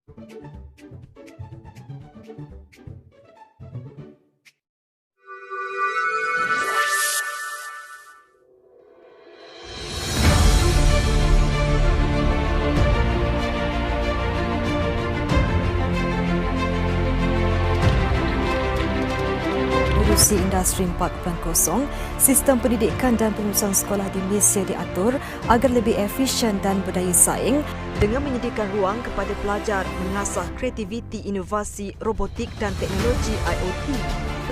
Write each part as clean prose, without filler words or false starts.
Menerusi Industri 4.0, sistem pendidikan dan pengurusan sekolah di Malaysia diatur agar lebih efisien dan berdaya saing dengan menyediakan ruang kepada pelajar mengasah kreativiti, inovasi, robotik dan teknologi IoT.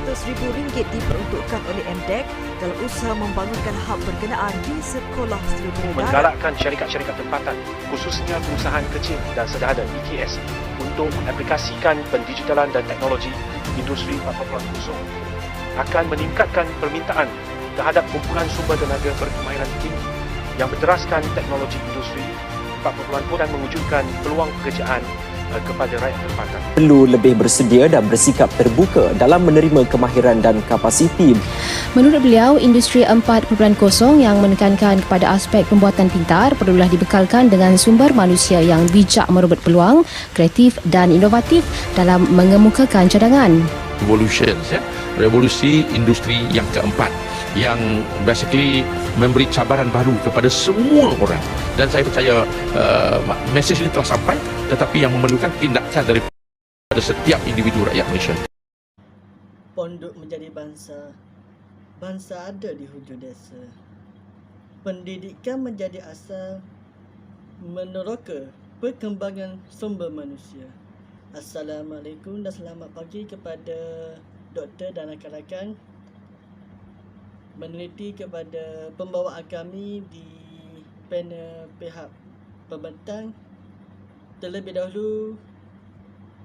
RM100,000 diperuntukkan oleh MDEC dalam usaha membangunkan hub berkenaan di sekolah seluruh negara. Menggalakkan syarikat-syarikat tempatan, khususnya perusahaan kecil dan sederhana (EKS) untuk mengaplikasikan pendigitalan dan teknologi Industri 4.0 akan meningkatkan permintaan terhadap kumpulan sumber tenaga berkemahiran tinggi yang berteraskan teknologi Industri 4.0 dan mewujudkan peluang pekerjaan kepada rakyat tempatan. Perlu lebih bersedia dan bersikap terbuka dalam menerima kemahiran dan kapasiti. Menurut beliau, Industri 4.0 yang menekankan kepada aspek pembuatan pintar perlulah dibekalkan dengan sumber manusia yang bijak merobot peluang, kreatif dan inovatif dalam mengemukakan cadangan. Revolusi industri yang keempat yang basically memberi cabaran baru kepada semua orang, dan saya percaya mesej ini telah sampai, tetapi yang memerlukan tindakan daripada setiap individu rakyat Malaysia. Pondok menjadi bangsa, bangsa ada di hujung desa. Pendidikan menjadi asal meneroka perkembangan sumber manusia. Assalamualaikum dan selamat pagi kepada doktor dan rakan-rakan, meneliti kepada pembawaan kami di panel pihak pembentang. Terlebih dahulu,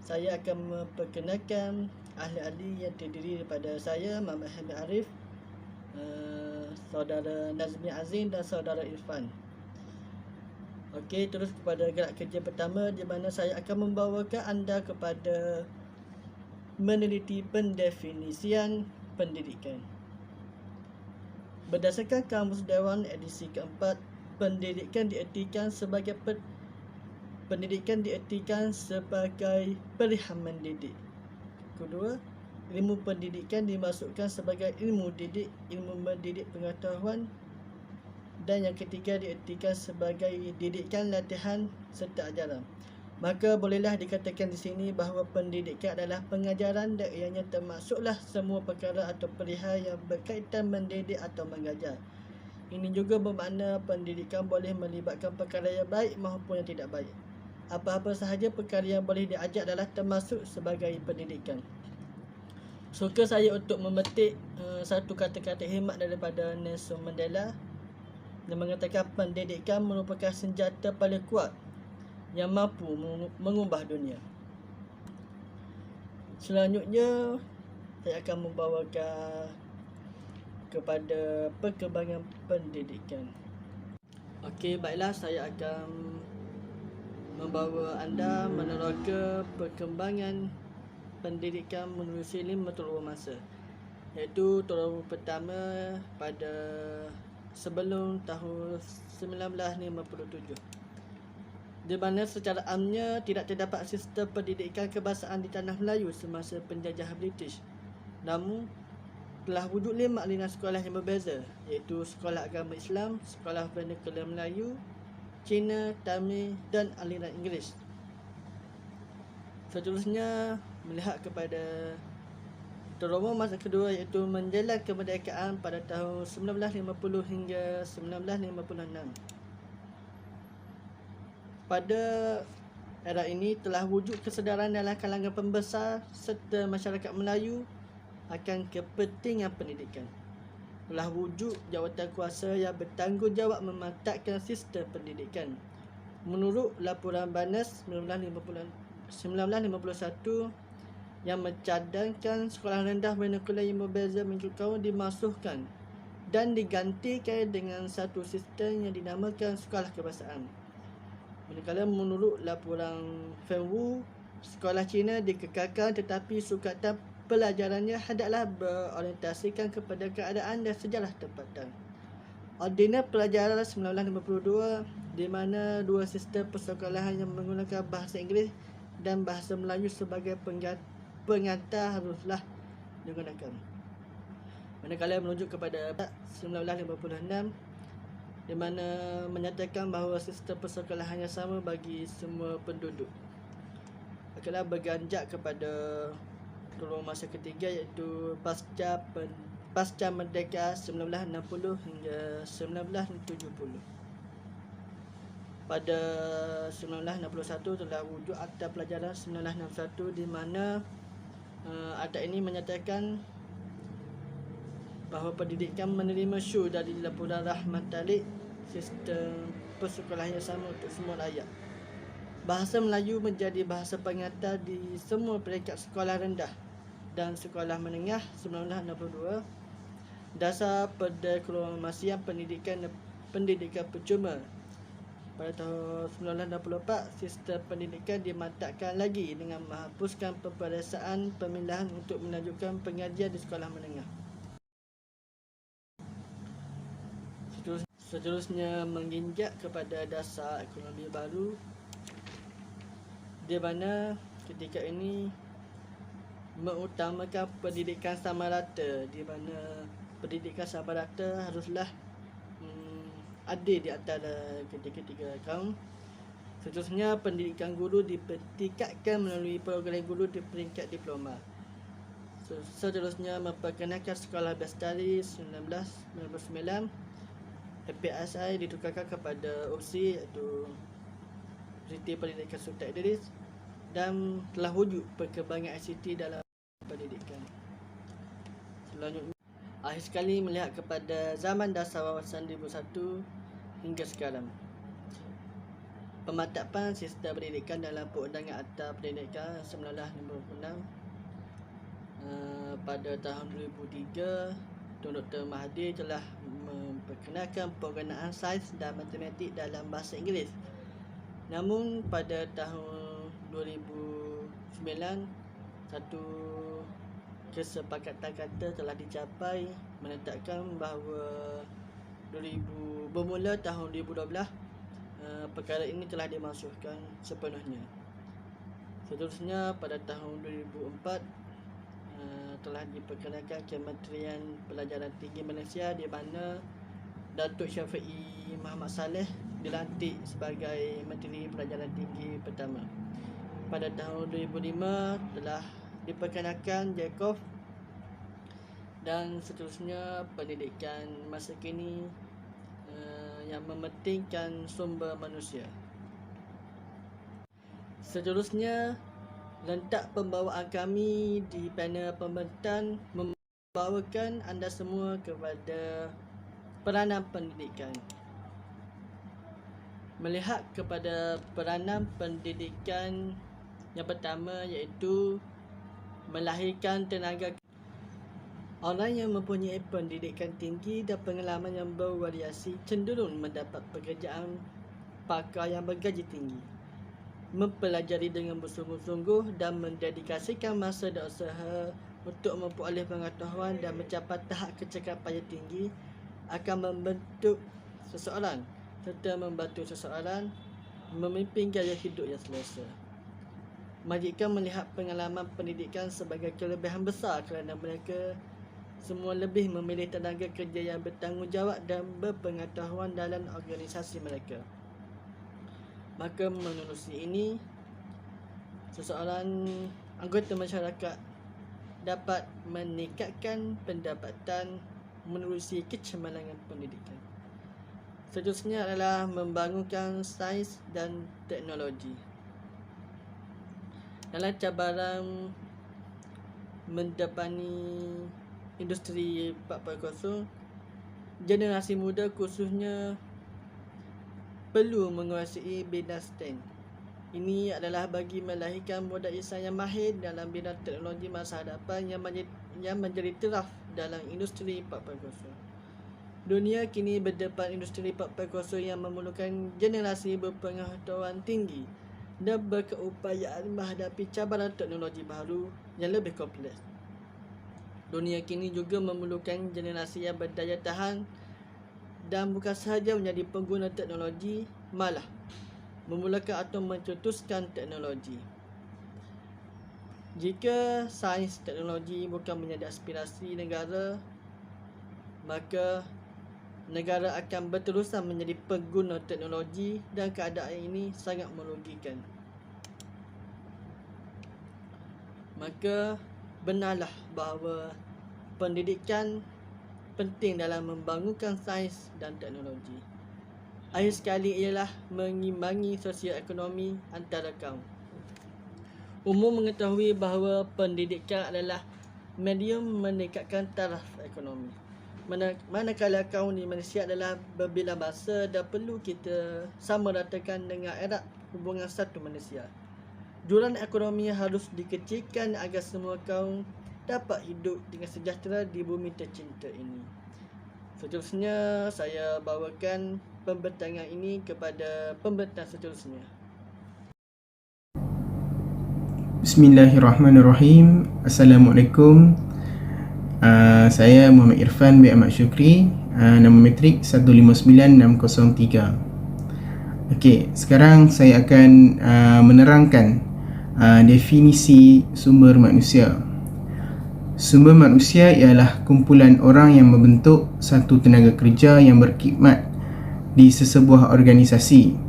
saya akan memperkenalkan ahli-ahli yang terdiri daripada saya, Muhammad Hamid Arif, saudara Nazmi Azim dan saudara Irfan. Okey, terus kepada gerak kerja pertama, di mana saya akan membawakan anda kepada meneliti pendefinisian pendidikan. Berdasarkan Kamus Dewan edisi keempat, pendidikan diartikan sebagai pilihan mendidik. Kedua, ilmu pendidikan dimasukkan sebagai ilmu didik, ilmu mendidik pengetahuan. Dan yang ketiga diartikan sebagai didikan, latihan serta ajaran. Maka bolehlah dikatakan di sini bahawa pendidikan adalah pengajaran dan ianya termasuklah semua perkara atau perihal yang berkaitan mendidik atau mengajar. Ini juga bermakna pendidikan boleh melibatkan perkara yang baik maupun yang tidak baik. Apa-apa sahaja perkara yang boleh diajar adalah termasuk sebagai pendidikan. Suka saya untuk memetik satu kata-kata khidmat daripada Nelson Mandela yang mengatakan pendidikan merupakan senjata paling kuat yang mampu mengubah dunia. Selanjutnya, saya akan membawakan kepada perkembangan pendidikan. Okey, baiklah, saya akan membawa anda meneroka perkembangan pendidikan menerusi 5 tolong masa, iaitu tolong pertama pada sebelum tahun 1957, di mana secara amnya tidak terdapat sistem pendidikan kebahasaan di tanah Melayu semasa penjajah British. Namun telah wujud 5 aliran sekolah yang berbeza, iaitu sekolah agama Islam, sekolah vernacular Melayu, Cina, Tamil dan aliran Inggeris. Seterusnya, melihat kepada terowong masa kedua, iaitu menjelang kemerdekaan pada tahun 1950 hingga 1956. Pada era ini telah wujud kesedaran dalam kalangan pembesar serta masyarakat Melayu akan kepentingan pendidikan. Telah wujud jawatan kuasa yang bertanggungjawab memantapkan sistem pendidikan. Menurut laporan Barnes 1951 yang mencadangkan sekolah rendah vernacular yang berbeza mengikut kaum dimasukkan dan digantikan dengan satu sistem yang dinamakan sekolah kebahasaan. Manakala menurut laporan Feng Wu, sekolah Cina dikekalkan tetapi sukatan pelajarannya hendaklah berorientasikan kepada keadaan dan sejarah tempatan. Ordinal Pelajaran 1952, di mana dua sistem persekolahan yang menggunakan bahasa Inggeris dan bahasa Melayu sebagai pengantar haruslah digunakan. Manakala merujuk kepada 1956 di mana menyatakan bahawa sistem persekolahan yang sama bagi semua penduduk. Akhirnya beranjak kepada gelombang masa ketiga iaitu pasca merdeka 1960 hingga 1970. Pada 1961 telah wujud Akta Pelajaran 1961 di mana akta ini menyatakan bahawa pendidikan menerima syur dari laporan Rahman Talib sistem persekolahan yang sama untuk semua rakyat. Bahasa Melayu menjadi bahasa pengantar di semua peringkat sekolah rendah dan sekolah menengah 1962. Dasar pada keluarmasian pendidikan percuma. Pada tahun 1964, sistem pendidikan dimantapkan lagi dengan menghapuskan peperiksaan pemilihan untuk melanjutkan pengajian di sekolah menengah. Seterusnya menginjak kepada dasar ekonomi baru di mana ketika ini mengutamakan pendidikan sama rata, di mana pendidikan sama rata haruslah adil di antara ketiga kaum. Seterusnya pendidikan guru ditingkatkan melalui program guru di peringkat diploma. Seterusnya memperkenalkan sekolah bestari 1999. PSI ditukarkan kepada OC iaitu Universiti Pendidikan Sultan Idris dan telah wujud perkembangan ICT dalam pendidikan. Selanjutnya, akhir sekali melihat kepada zaman dasar wawasan 2001 hingga sekarang. Pemantapan sistem pendidikan dalam Perundangan Akta Pendidikan 1956 pada tahun 2003, Tun Dr. Mahathir telah memperkenalkan penggunaan sains dan matematik dalam bahasa Inggeris. Namun pada tahun 2009, satu kesepakatan kata telah dicapai menetapkan bahawa bermula tahun 2012 perkara ini telah dimasukkan sepenuhnya. Seterusnya pada tahun 2004 telah diperkenalkan Kementerian Pelajaran Tinggi Malaysia di mana Datuk Syafiee Muhammad Saleh dilantik sebagai Menteri Pelajaran Tinggi pertama. Pada tahun 2005 telah diperkenalkan Jacob dan seterusnya pendidikan masa kini yang mementingkan sumber manusia. Seterusnya, rentak pembawaan kami di panel pembentan membawakan anda semua kepada peranan pendidikan. Melihat kepada peranan pendidikan yang pertama iaitu melahirkan tenaga. Orang yang mempunyai pendidikan tinggi dan pengalaman yang bervariasi cenderung mendapat pekerjaan pakar yang bergaji tinggi. Mempelajari dengan bersungguh-sungguh dan mendedikasikan masa dan usaha untuk memperoleh pengetahuan dan mencapai tahap kecakapan yang tinggi akan membentuk seseorang serta membantu seseorang memimpin gaya hidup yang selesa. Majikan melihat pengalaman pendidikan sebagai kelebihan besar kerana mereka semua lebih memilih tenaga kerja yang bertanggungjawab dan berpengetahuan dalam organisasi mereka. Maka menerusi ini, seseorang anggota masyarakat dapat meningkatkan pendapatan menerusi kecemerlangan pendidikan. Seterusnya adalah membangunkan sains dan teknologi. Dalam cabaran mendepani industri 4.0, generasi muda khususnya perlu menguasai bidang STEM. Ini adalah bagi melahirkan muda insan yang mahir dalam bidang teknologi masa hadapan yang menjadi taraf dalam industri 4.0. Dunia kini berdepan industri 4.0 yang memerlukan generasi berpengetahuan tinggi dan berkeupayaan menghadapi cabaran teknologi baru yang lebih kompleks. Dunia kini juga memerlukan generasi yang berdaya tahan dan bukan sahaja menjadi pengguna teknologi, malah memulakan atau mencetuskan teknologi. Jika sains teknologi bukan menjadi aspirasi negara, maka negara akan berterusan menjadi pengguna teknologi dan keadaan ini sangat merugikan. Maka benarlah bahawa pendidikan penting dalam membangunkan sains dan teknologi. Akhir sekali ialah mengimbangi sosial ekonomi antara kaum. Umum mengetahui bahawa pendidikan adalah medium meningkatkan taraf ekonomi. Manakala kaum di Malaysia adalah berbilang bahasa dan perlu kita sama ratakan dengan erat hubungan satu Malaysia. Jurang ekonomi harus dikecilkan agar semua kaum dapat hidup dengan sejahtera di bumi tercinta ini. Seterusnya, saya bawakan pembentangan ini kepada pembentang seterusnya. Bismillahirrahmanirrahim. Assalamualaikum. Saya Muhammad Irfan bin Ahmad Syukri, nama matrik 159603. Okey, sekarang saya akan menerangkan definisi sumber manusia. Sumber manusia ialah kumpulan orang yang membentuk satu tenaga kerja yang berkhidmat di sesebuah organisasi.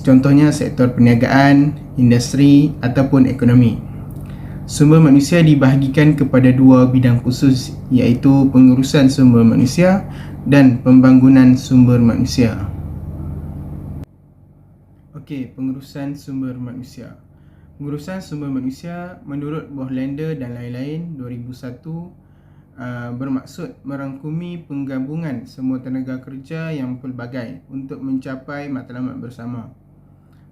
Contohnya sektor perniagaan, industri ataupun ekonomi. Sumber manusia dibahagikan kepada dua bidang khusus, iaitu pengurusan sumber manusia dan pembangunan sumber manusia. Okey, pengurusan sumber manusia. Pengurusan sumber manusia menurut Bohlander dan lain-lain 2001 bermaksud merangkumi penggabungan semua tenaga kerja yang pelbagai untuk mencapai matlamat bersama.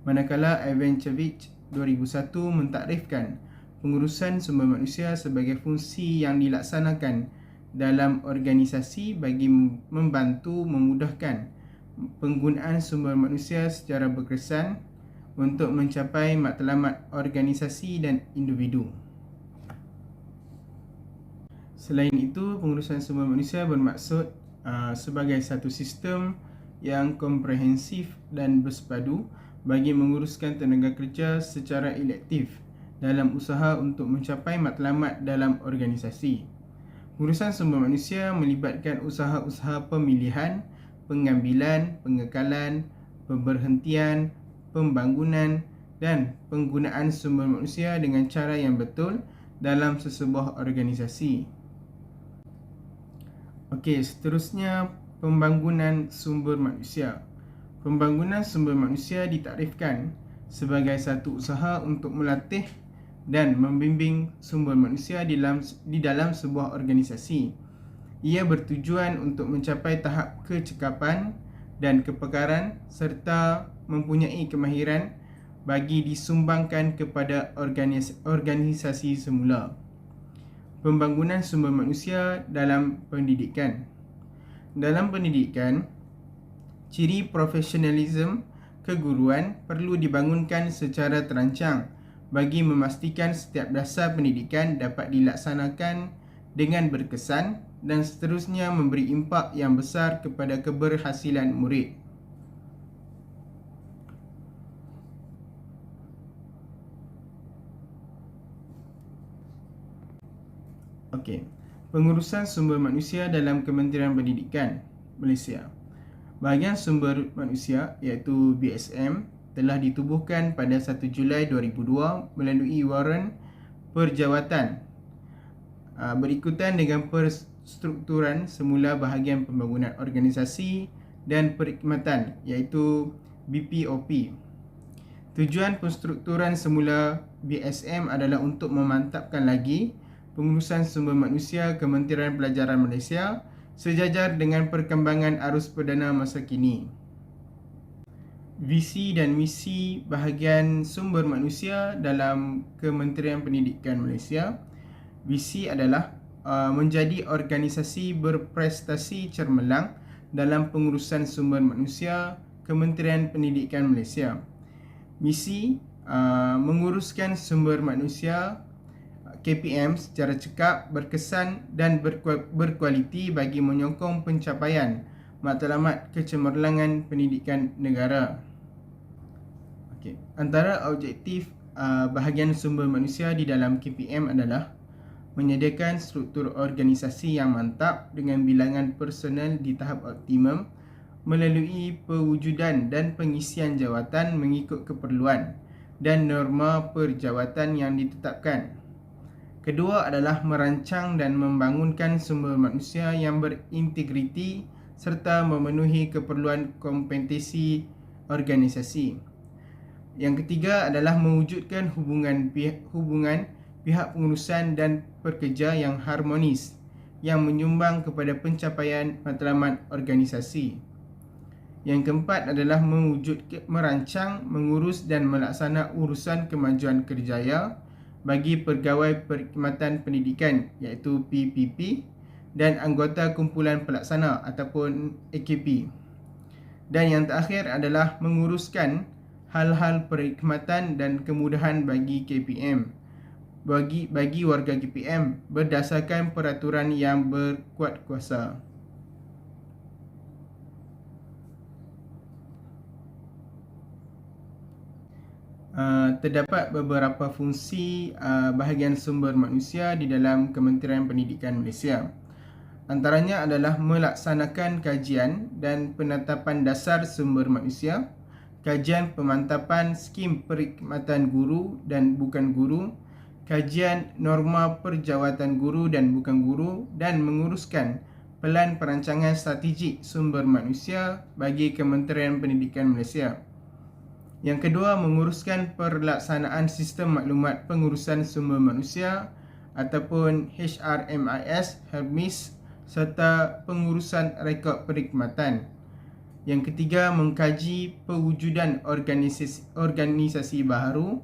Manakala Ivancevich 2001 mentakrifkan pengurusan sumber manusia sebagai fungsi yang dilaksanakan dalam organisasi bagi membantu memudahkan penggunaan sumber manusia secara berkesan untuk mencapai matlamat organisasi dan individu. Selain itu, pengurusan sumber manusia bermaksud sebagai satu sistem yang komprehensif dan bersepadu bagi menguruskan tenaga kerja secara elektif dalam usaha untuk mencapai matlamat dalam organisasi. Pengurusan sumber manusia melibatkan usaha-usaha pemilihan, pengambilan, pengekalan, pemberhentian, pembangunan dan penggunaan sumber manusia dengan cara yang betul dalam sesebuah organisasi. Okey, seterusnya pembangunan sumber manusia. Pembangunan sumber manusia ditakrifkan sebagai satu usaha untuk melatih dan membimbing sumber manusia di dalam sebuah organisasi. Ia bertujuan untuk mencapai tahap kecekapan dan kepakaran serta mempunyai kemahiran bagi disumbangkan kepada organisasi semula. Pembangunan sumber manusia dalam pendidikan. Dalam pendidikan, ciri profesionalisme keguruan perlu dibangunkan secara terancang bagi memastikan setiap dasar pendidikan dapat dilaksanakan dengan berkesan dan seterusnya memberi impak yang besar kepada keberhasilan murid. Okey, pengurusan sumber manusia dalam Kementerian Pendidikan Malaysia. Bahagian sumber manusia iaitu BSM telah ditubuhkan pada 1 Julai 2002 melalui waran perjawatan berikutan dengan perstrukturan semula bahagian pembangunan organisasi dan perkhidmatan iaitu BPOP. Tujuan penstrukturan semula BSM adalah untuk memantapkan lagi pengurusan sumber manusia Kementerian Pelajaran Malaysia sejajar dengan perkembangan arus perdana masa kini. Visi dan misi bahagian sumber manusia dalam Kementerian Pendidikan Malaysia. Visi adalah menjadi organisasi berprestasi cermelang dalam pengurusan sumber manusia Kementerian Pendidikan Malaysia. Misi menguruskan sumber manusia KPM secara cekap, berkesan dan berkualiti bagi menyokong pencapaian matlamat kecemerlangan pendidikan negara. Antara objektif bahagian sumber manusia di dalam KPM adalah menyediakan struktur organisasi yang mantap dengan bilangan personel di tahap optimum melalui pewujudan dan pengisian jawatan mengikut keperluan dan norma perjawatan yang ditetapkan. Kedua adalah merancang dan membangunkan sumber manusia yang berintegriti serta memenuhi keperluan kompetensi organisasi. Yang ketiga adalah mewujudkan hubungan pihak pengurusan dan pekerja yang harmonis yang menyumbang kepada pencapaian matlamat organisasi. Yang keempat adalah merancang, mengurus dan melaksana urusan kemajuan kerjaya bagi pegawai perkhidmatan pendidikan iaitu PPP dan anggota kumpulan pelaksana ataupun AKP. Dan yang terakhir adalah menguruskan hal-hal perkhidmatan dan kemudahan bagi KPM bagi warga KPM berdasarkan peraturan yang berkuat kuasa. Terdapat beberapa fungsi bahagian sumber manusia di dalam Kementerian Pendidikan Malaysia. Antaranya adalah melaksanakan kajian dan penetapan dasar sumber manusia, kajian pemantapan skim perkhidmatan guru dan bukan guru, kajian norma perjawatan guru dan bukan guru, dan menguruskan pelan perancangan strategik sumber manusia bagi Kementerian Pendidikan Malaysia. Yang kedua, menguruskan pelaksanaan sistem maklumat pengurusan sumber manusia ataupun HRMIS, HERMIS, serta pengurusan rekod perkhidmatan. Yang ketiga, mengkaji pewujudan organisasi baharu,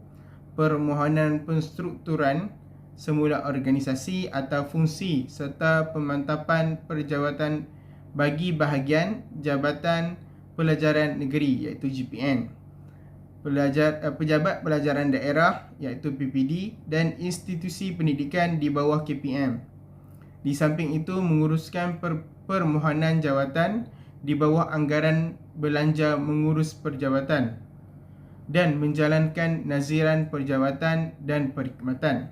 permohonan penstrukturan semula organisasi atau fungsi serta pemantapan perjawatan bagi bahagian Jabatan Pelajaran Negeri iaitu GPN, Pejabat Pelajaran Daerah iaitu PPD dan institusi pendidikan di bawah KPM. Di samping itu, menguruskan permohonan jawatan di bawah anggaran belanja mengurus perjawatan dan menjalankan naziran perjawatan dan perkhidmatan.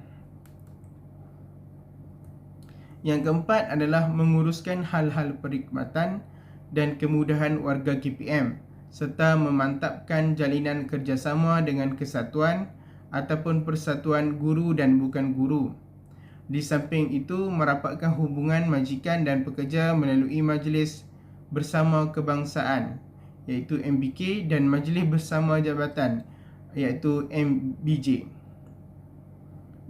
Yang keempat adalah menguruskan hal-hal perkhidmatan dan kemudahan warga KPM serta memantapkan jalinan kerjasama dengan kesatuan ataupun persatuan guru dan bukan guru. Di samping itu, merapatkan hubungan majikan dan pekerja melalui Majlis Bersama Kebangsaan iaitu MBK dan Majlis Bersama Jabatan iaitu MBJ.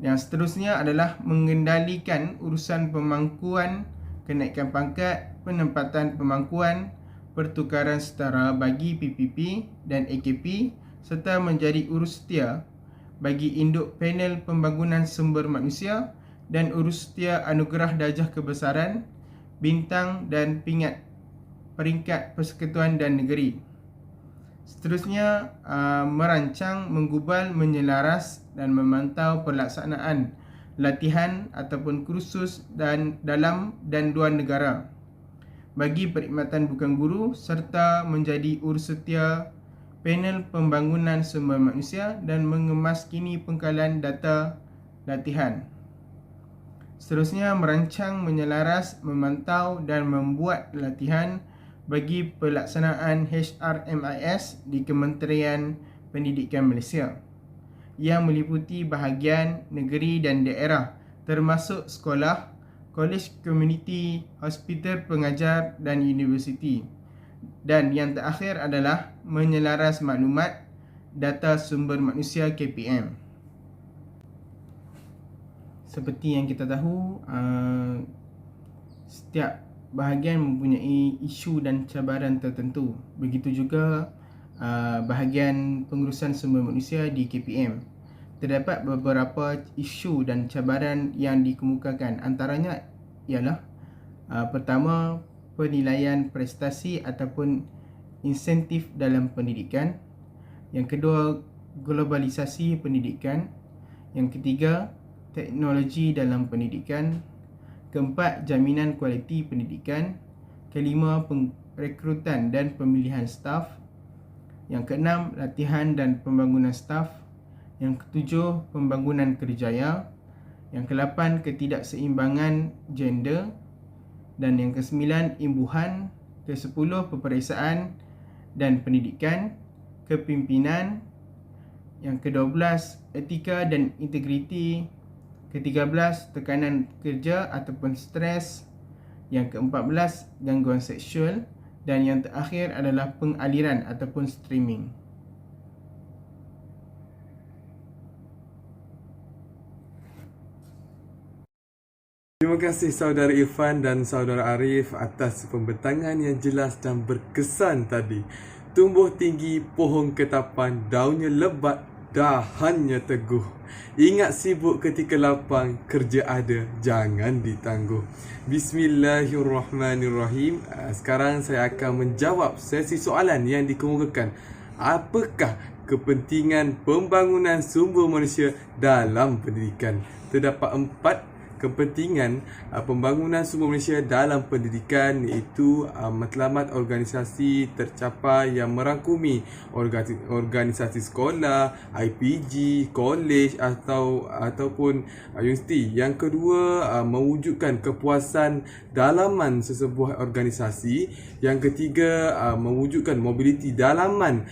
Yang seterusnya adalah mengendalikan urusan pemangkuan, kenaikan pangkat, penempatan pemangkuan, pertukaran setara bagi PPP dan AKP serta menjadi urussetia bagi induk panel pembangunan sumber manusia dan urussetia anugerah darjah kebesaran, bintang dan peringkat persekutuan dan negeri. Seterusnya, merancang, menggubal, menyelaras dan memantau pelaksanaan latihan ataupun kursus dalam dan luar negara bagi perkhidmatan bukan guru serta menjadi urussetia panel pembangunan sumber manusia dan mengemaskini pengkalan data latihan. Seterusnya, merancang, menyelaras, memantau dan membuat latihan bagi pelaksanaan HRMIS di Kementerian Pendidikan Malaysia yang meliputi bahagian negeri dan daerah termasuk sekolah, kolej komuniti, hospital pengajar dan universiti. Dan yang terakhir adalah menyelaras maklumat data sumber manusia KPM. Seperti yang kita tahu, setiap bahagian mempunyai isu dan cabaran tertentu. Begitu juga bahagian pengurusan sumber manusia di KPM. Terdapat beberapa isu dan cabaran yang dikemukakan. Antaranya ialah pertama, penilaian prestasi ataupun insentif dalam pendidikan. Yang kedua, globalisasi pendidikan. Yang ketiga, teknologi dalam pendidikan. Keempat, jaminan kualiti pendidikan. Kelima, rekrutan dan pemilihan staf. Yang keenam, latihan dan pembangunan staf. Yang ketujuh, pembangunan kerjaya. Yang ke-8, ketidakseimbangan gender. Dan yang ke-9, imbuhan. Ke-10, peperiksaan dan pendidikan. Kepimpinan. Yang ke-12, etika dan integriti. Ke-13, tekanan kerja ataupun stres. Yang ke-14, gangguan seksual. Dan yang terakhir adalah pengaliran ataupun streaming. Terima kasih saudara Irfan dan saudara Arif atas pembentangan yang jelas dan berkesan tadi. Tumbuh tinggi pohon ketapan, daunnya lebat, dahannya teguh. Ingat sibuk ketika lapang, kerja ada, jangan ditangguh. Bismillahirrahmanirrahim. Sekarang saya akan menjawab sesi soalan yang dikemukakan. Apakah kepentingan pembangunan sumber manusia dalam pendidikan? Terdapat 4 kepentingan pembangunan sumber manusia dalam pendidikan, iaitu matlamat organisasi tercapai yang merangkumi organisasi sekolah, IPG, kolej ataupun universiti. Yang kedua, mewujudkan kepuasan dalaman sesebuah organisasi. Yang ketiga, mewujudkan mobiliti dalaman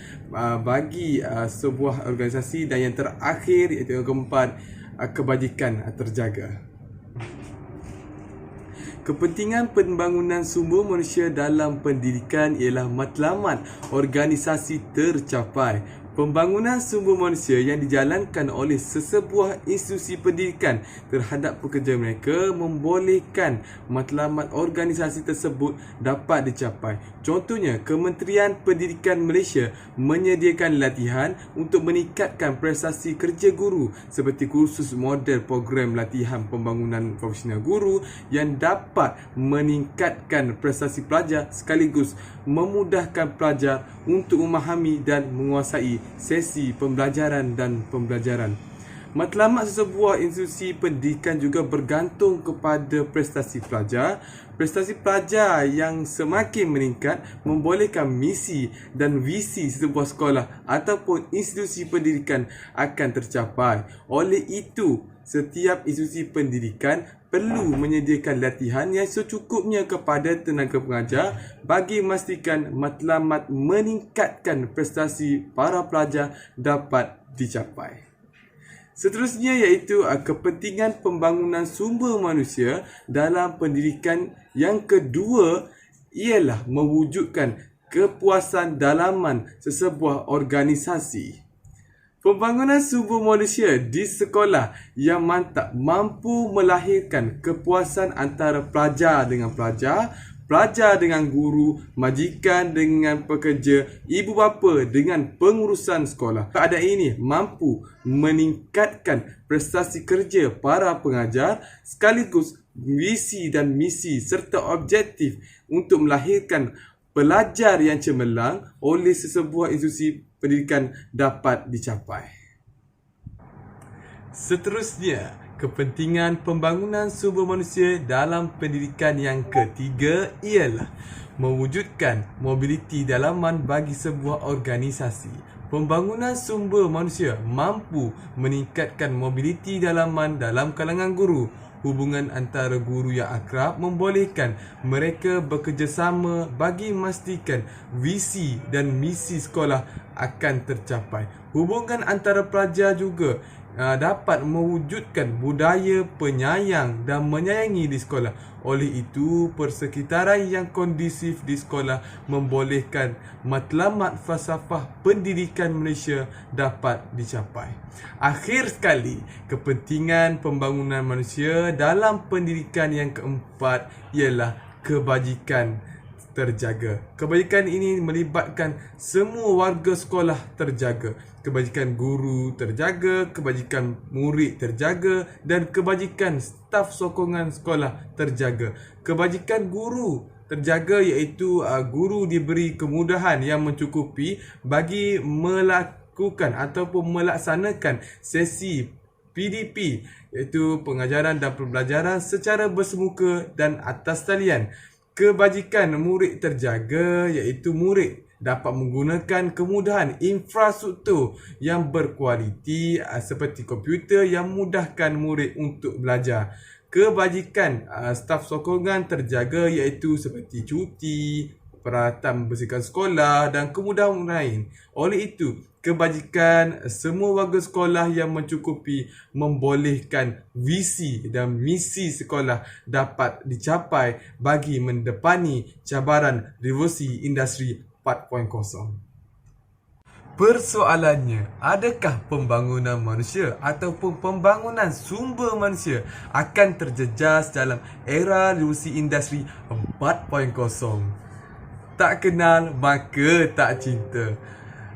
bagi sebuah organisasi. Dan yang terakhir, iaitu yang keempat, kebajikan terjaga. Kepentingan pembangunan sumber manusia dalam pendidikan ialah matlamat organisasi tercapai. Pembangunan sumber manusia yang dijalankan oleh sesebuah institusi pendidikan terhadap pekerja mereka membolehkan matlamat organisasi tersebut dapat dicapai. Contohnya, Kementerian Pendidikan Malaysia menyediakan latihan untuk meningkatkan prestasi kerja guru seperti kursus model program latihan pembangunan profesional guru yang dapat meningkatkan prestasi pelajar sekaligus memudahkan pelajar untuk memahami dan menguasai sesi pembelajaran dan pembelajaran. Matlamat sesebuah institusi pendidikan juga bergantung kepada prestasi pelajar. Prestasi pelajar yang semakin meningkat membolehkan misi dan visi sebuah sekolah ataupun institusi pendidikan akan tercapai. Oleh itu, setiap institusi pendidikan perlu menyediakan latihan yang secukupnya kepada tenaga pengajar bagi memastikan matlamat meningkatkan prestasi para pelajar dapat dicapai. Seterusnya iaitu kepentingan pembangunan sumber manusia dalam pendidikan. Yang kedua ialah mewujudkan kepuasan dalaman sesebuah organisasi. Pembangunan sumber manusia di sekolah yang mantap mampu melahirkan kepuasan antara pelajar dengan pelajar, pelajar dengan guru, majikan dengan pekerja, ibu bapa dengan pengurusan sekolah. Keadaan ini mampu meningkatkan prestasi kerja para pengajar sekaligus visi dan misi serta objektif untuk melahirkan pelajar yang cemerlang oleh sesebuah institusi pendidikan dapat dicapai. Seterusnya, kepentingan pembangunan sumber manusia dalam pendidikan yang ketiga ialah mewujudkan mobiliti dalaman bagi sebuah organisasi. Pembangunan sumber manusia mampu meningkatkan mobiliti dalaman dalam kalangan guru. Hubungan antara guru yang akrab membolehkan mereka bekerjasama bagi memastikan visi dan misi sekolah akan tercapai. Hubungan antara pelajar juga dapat mewujudkan budaya penyayang dan menyayangi di sekolah. Oleh itu, persekitaran yang kondusif di sekolah membolehkan matlamat falsafah pendidikan Malaysia dapat dicapai. Akhir sekali, kepentingan pembangunan manusia dalam pendidikan yang keempat ialah kebajikan terjaga. Kebajikan ini melibatkan semua warga sekolah terjaga. Kebajikan guru terjaga, kebajikan murid terjaga dan kebajikan staf sokongan sekolah terjaga. Kebajikan guru terjaga iaitu guru diberi kemudahan yang mencukupi bagi melakukan ataupun melaksanakan sesi PDP iaitu pengajaran dan pembelajaran secara bersemuka dan atas talian. Kebajikan murid terjaga iaitu murid dapat menggunakan kemudahan infrastruktur yang berkualiti seperti komputer yang memudahkan murid untuk belajar. Kebajikan staf sokongan terjaga iaitu seperti cuti, peralatan membersihkan sekolah dan kemudahan lain. Oleh itu, kebajikan semua warga sekolah yang mencukupi membolehkan visi dan misi sekolah dapat dicapai bagi mendepani cabaran revolusi industri 4.0. Persoalannya, adakah pembangunan manusia ataupun pembangunan sumber manusia akan terjejas dalam era revolusi industri 4.0? Tak kenal, maka tak cinta.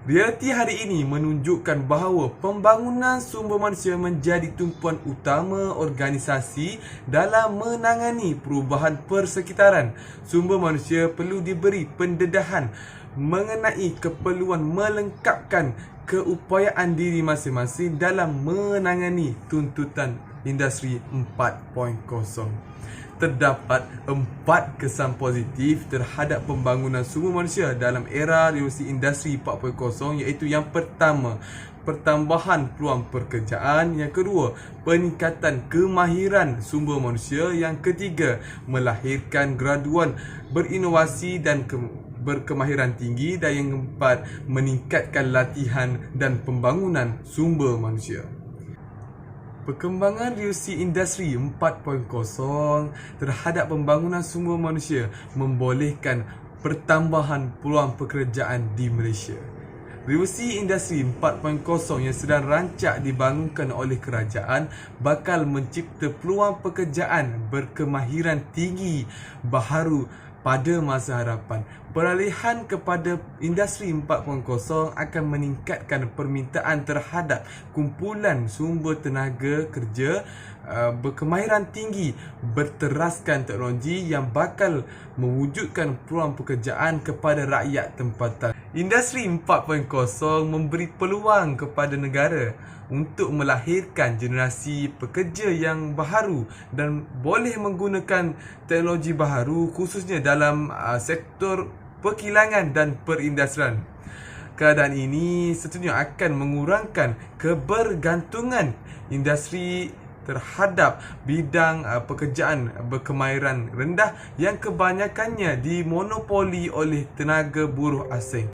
Realiti hari ini menunjukkan bahawa pembangunan sumber manusia menjadi tumpuan utama organisasi dalam menangani perubahan persekitaran. Sumber manusia perlu diberi pendedahan mengenai keperluan melengkapkan keupayaan diri masing-masing dalam menangani tuntutan industri 4.0. Terdapat 4 kesan positif terhadap pembangunan sumber manusia dalam era revolusi industri 4.0 iaitu yang pertama, pertambahan peluang pekerjaan, yang kedua, peningkatan kemahiran sumber manusia, yang ketiga, melahirkan graduan berinovasi dan berkemahiran tinggi, dan yang keempat, meningkatkan latihan dan pembangunan sumber manusia. Perkembangan revolusi industri 4.0 terhadap pembangunan sumber manusia membolehkan pertambahan peluang pekerjaan di Malaysia. Revolusi industri 4.0 yang sedang rancak dibangunkan oleh kerajaan bakal mencipta peluang pekerjaan berkemahiran tinggi baharu pada masa hadapan. Peralihan kepada industri 4.0 akan meningkatkan permintaan terhadap kumpulan sumber tenaga kerja berkemahiran tinggi berteraskan teknologi yang bakal mewujudkan peluang pekerjaan kepada rakyat tempatan. Industri 4.0 memberi peluang kepada negara untuk melahirkan generasi pekerja yang baharu dan boleh menggunakan teknologi baharu khususnya dalam sektor perkilangan dan perindustrian. Keadaan ini seterusnya akan mengurangkan kebergantungan industri terhadap bidang pekerjaan berkemahiran rendah yang kebanyakannya dimonopoli oleh tenaga buruh asing.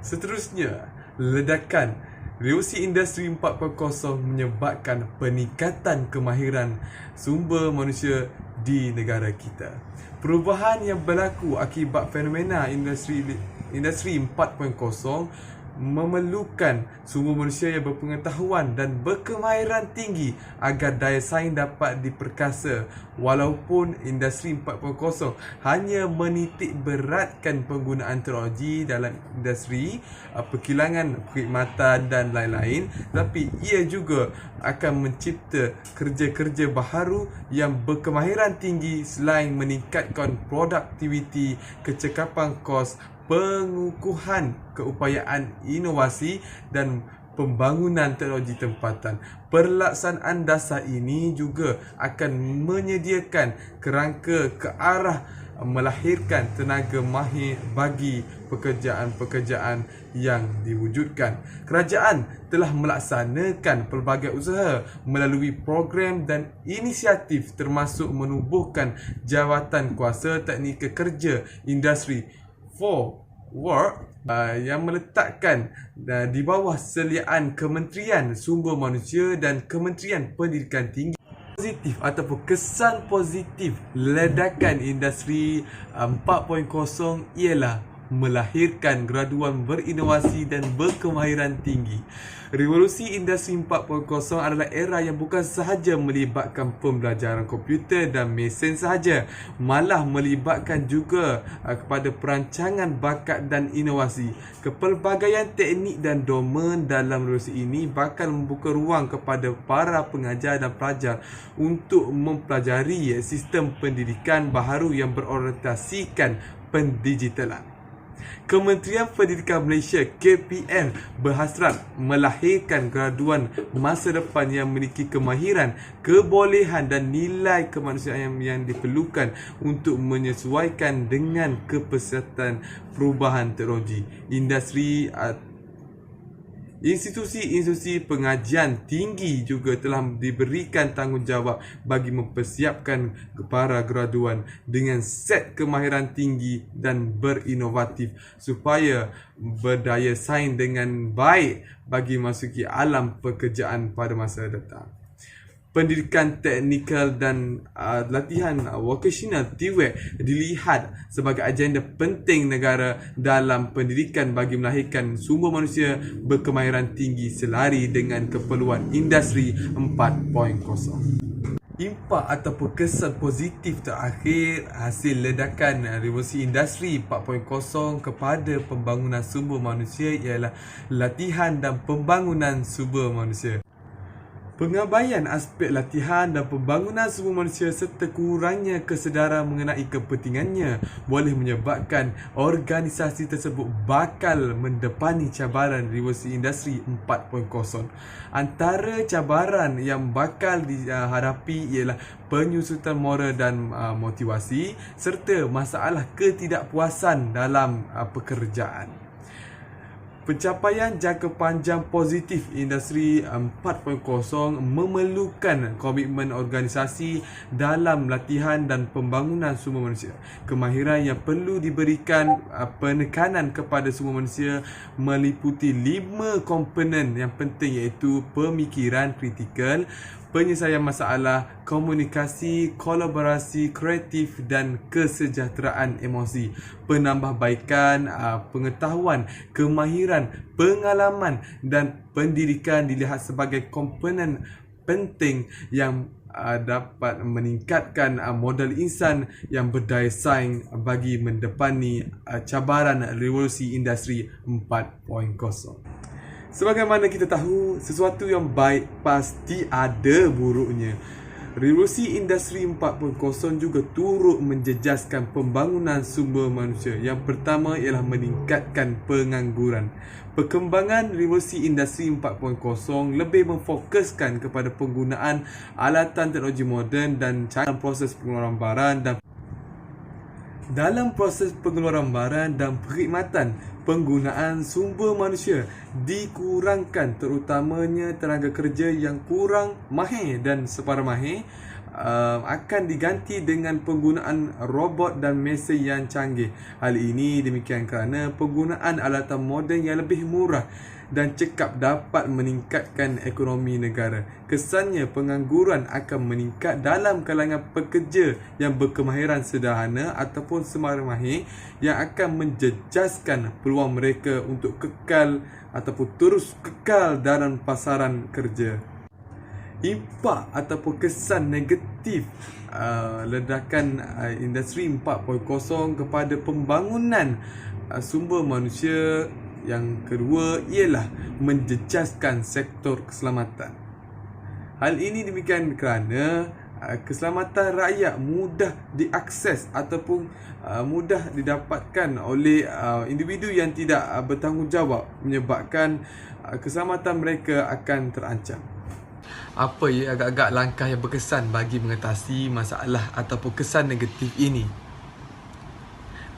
Seterusnya, ledakan revolusi industri 4.0 menyebabkan peningkatan kemahiran sumber manusia di negara kita. Perubahan yang berlaku akibat fenomena industri 4.0 memerlukan sumber manusia yang berpengetahuan dan berkemahiran tinggi agar daya saing dapat diperkasa. Walaupun industri 4.0 hanya menitik beratkan penggunaan teknologi dalam industri perkilangan, perkhidmatan dan lain-lain, tapi ia juga akan mencipta kerja-kerja baharu yang berkemahiran tinggi selain meningkatkan produktiviti, kecekapan kos, pengukuhan keupayaan inovasi dan pembangunan teknologi tempatan. Pelaksanaan dasar ini juga akan menyediakan kerangka ke arah melahirkan tenaga mahir bagi pekerjaan-pekerjaan yang diwujudkan. Kerajaan telah melaksanakan pelbagai usaha melalui program dan inisiatif termasuk menubuhkan Jawatan Kuasa Teknikal Kerja Industri for Work yang meletakkan di bawah seliaan Kementerian Sumber Manusia dan Kementerian Pendidikan Tinggi. Positif ataupun kesan positif ledakan industri 4.0 ialah melahirkan graduan berinovasi dan berkemahiran tinggi. Revolusi industri 4.0 adalah era yang bukan sahaja melibatkan pembelajaran komputer dan mesin sahaja, malah melibatkan juga kepada perancangan bakat dan inovasi. Kepelbagaian teknik dan domen dalam revolusi ini bakal membuka ruang kepada para pengajar dan pelajar untuk mempelajari sistem pendidikan baharu yang berorientasikan pendigitalan. Kementerian Pendidikan Malaysia KPM berhasrat melahirkan graduan masa depan yang memiliki kemahiran, kebolehan dan nilai kemanusiaan yang diperlukan untuk menyesuaikan dengan kepesatan perubahan teknologi. Institusi-institusi pengajian tinggi juga telah diberikan tanggungjawab bagi mempersiapkan para graduan dengan set kemahiran tinggi dan berinovatif supaya berdaya saing dengan baik bagi memasuki alam pekerjaan pada masa datang. Pendidikan teknikal dan latihan vocational TVET dilihat sebagai agenda penting negara dalam pendidikan bagi melahirkan sumber manusia berkemahiran tinggi selari dengan keperluan industri 4.0. Impak ataupun kesan positif terakhir hasil ledakan revolusi industri 4.0 kepada pembangunan sumber manusia ialah latihan dan pembangunan sumber manusia. Pengabaian aspek latihan dan pembangunan sumber manusia serta kurangnya kesedaran mengenai kepentingannya boleh menyebabkan organisasi tersebut bakal mendepani cabaran revolusi industri 4.0. Antara cabaran yang bakal dihadapi ialah penyusutan moral dan motivasi serta masalah ketidakpuasan dalam pekerjaan. Pencapaian jangka panjang positif industri 4.0 memerlukan komitmen organisasi dalam latihan dan pembangunan sumber manusia. Kemahiran yang perlu diberikan penekanan kepada sumber manusia meliputi 5 komponen yang penting iaitu pemikiran kritikal, penyelesaian masalah, komunikasi, kolaborasi, kreatif dan kesejahteraan emosi. Penambahbaikan pengetahuan, kemahiran, pengalaman dan pendidikan dilihat sebagai komponen penting yang dapat meningkatkan modal insan yang berdaya saing bagi mendepani cabaran revolusi industri 4.0. Sebagaimana kita tahu, sesuatu yang baik pasti ada buruknya. Revolusi industri 4.0 juga turut menjejaskan pembangunan sumber manusia. Yang pertama ialah meningkatkan pengangguran. Perkembangan revolusi industri 4.0 lebih memfokuskan kepada penggunaan alatan teknologi moden dan cara proses pengeluaran barang dalam proses pengeluaran barang dan perkhidmatan. Penggunaan sumber manusia dikurangkan, terutamanya tenaga kerja yang kurang mahir dan separuh mahir akan diganti dengan penggunaan robot dan mesin yang canggih. Hal ini demikian kerana penggunaan alatan moden yang lebih murah dan cekap dapat meningkatkan ekonomi negara. Kesannya pengangguran akan meningkat dalam kalangan pekerja yang berkemahiran sederhana ataupun semarak mahir yang akan menjejaskan peluang mereka untuk kekal ataupun terus kekal dalam pasaran kerja. Impak ataupun kesan negatif ledakan industri 4.0 kepada pembangunan sumber manusia yang kedua ialah menjejaskan sektor keselamatan. Hal ini demikian kerana keselamatan rakyat mudah diakses ataupun mudah didapatkan oleh individu yang tidak bertanggungjawab, menyebabkan keselamatan mereka akan terancam. Apa agak-agak langkah yang berkesan bagi mengatasi masalah ataupun kesan negatif ini?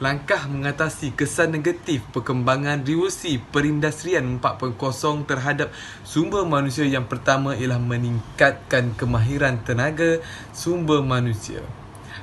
Langkah mengatasi kesan negatif perkembangan revolusi perindustrian 4.0 terhadap sumber manusia yang pertama ialah meningkatkan kemahiran tenaga sumber manusia.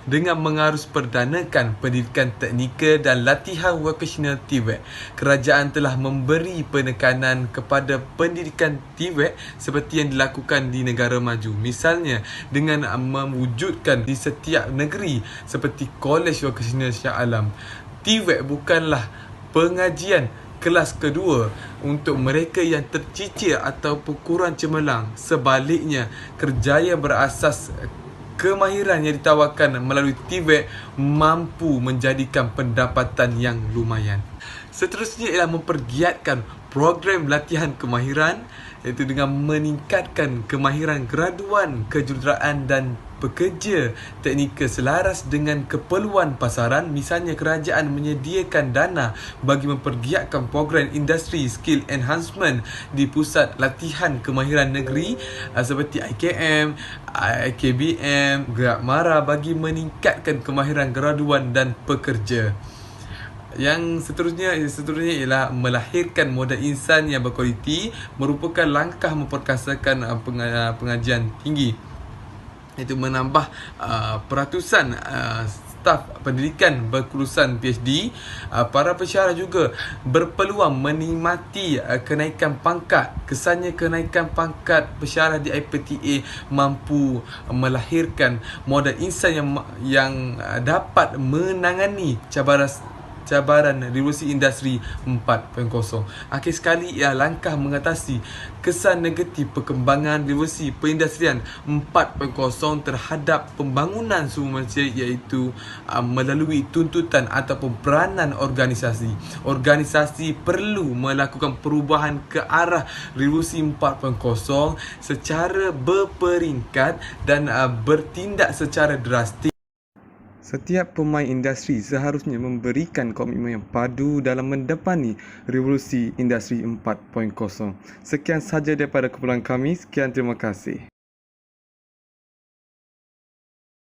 Dengan mengarus perdanakan pendidikan teknikal dan latihan vocational TVET, kerajaan telah memberi penekanan kepada pendidikan TVET seperti yang dilakukan di negara maju. Misalnya, dengan mewujudkan di setiap negeri seperti Kolej Vocasional Shah Alam. TVET bukanlah pengajian kelas kedua untuk mereka yang tercicir ataupun kurang cemerlang. Sebaliknya, kerjaya berasas kemahiran yang ditawarkan melalui TVET mampu menjadikan pendapatan yang lumayan. Seterusnya ialah mempergiatkan program latihan kemahiran, iaitu dengan meningkatkan kemahiran graduan kejuruteraan dan pekerja teknikal selaras dengan keperluan pasaran. Misalnya, kerajaan menyediakan dana bagi mempergiatkan program industri skill enhancement di pusat latihan kemahiran negeri seperti IKM, IKBM, Gerak Mara bagi meningkatkan kemahiran graduan dan pekerja. Yang seterusnya ialah melahirkan modal insan yang berkualiti, merupakan langkah memperkasakan pengajian tinggi, iaitu menambah peratusan staf pendidikan berkelulusan PhD. Para pensyarah juga berpeluang menikmati kenaikan pangkat. Kesannya kenaikan pangkat pensyarah di IPTA mampu melahirkan modal insan yang dapat menangani cabaran revolusi industri 4.0. Akhir sekali ia langkah mengatasi kesan negatif perkembangan revolusi perindustrian 4.0 terhadap pembangunan sumber manusia, iaitu melalui tuntutan ataupun peranan organisasi. Organisasi perlu melakukan perubahan ke arah revolusi 4.0 secara berperingkat dan bertindak secara drastik. Setiap pemain industri seharusnya memberikan komitmen yang padu dalam mendepani revolusi industri 4.0. Sekian sahaja daripada kumpulan kami. Sekian, terima kasih.